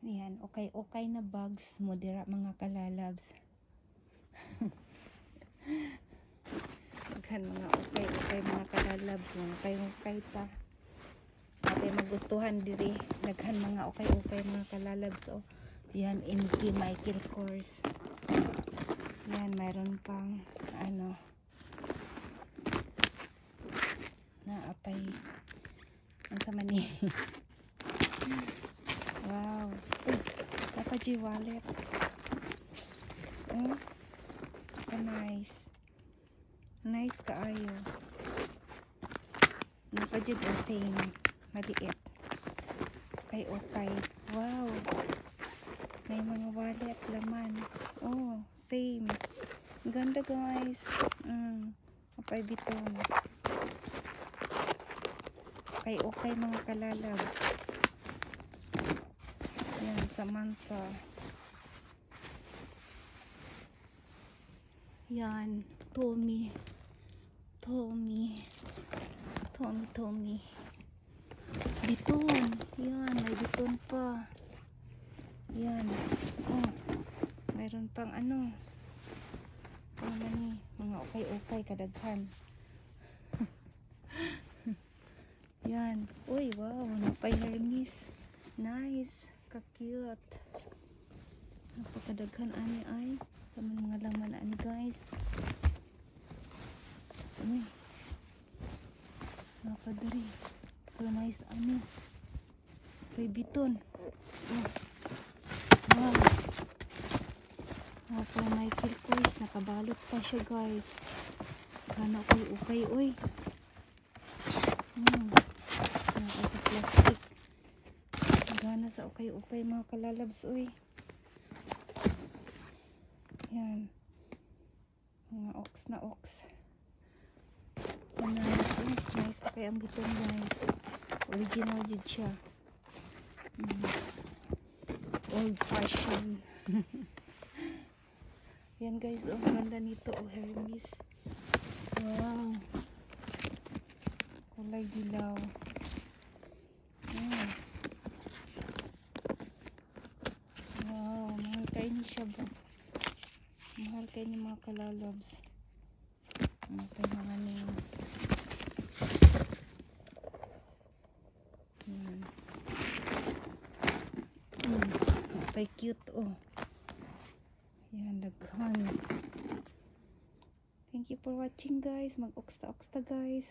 Ayan, okay na bags mo dira mga kalalabs. Daghan mga okay mga kalalabs, mga okay pa. Ate magustuhan diri, daghan mga okay mga kalalabs. Oh, yan MK Michael Kors. Yan, mayroon pang ano na apay ang sama ni. Wow. Uy, dapat G wallet. Oh, nice. Nice kaayo. Nakajud ang same. Maliit. Okay. Wow. May mga wallet laman. Oh, same. Ganda guys. Apay biton. Okay mga kalalab. Yan, Samantha. Yan, Tommy. Biton. Yan, may biton pa. Yan. Oh, mayroon pang ano. Mga okay kadaghan. Yan. Uy, wow, napay Hermes. Nice. Ka-cute. Napakadaghan ani ay. Sa mga laman ani guys. Uy. Napadari. So nice ano. Kay biton. Oh. Wow. Napa Michael Kors. Nakabalot pa siya guys. Gana okay. Uy. Sa plastic. Gana sa okay mga kalalabs. Uy. Yan. Mga ox. Nice pa kaya ang biton guys. Original did siya. Old fashion. Yan guys, oh, ganda nito. Oh, Hermes. Wow. Kulay dilaw. Wow, mahal kayo ni siya ba? Mahal kayo ni mga kalalabs. Okay, mga names. Yan. Okay, cute oh. Yan, daghan. Thank you for watching guys. Mag-oksta guys.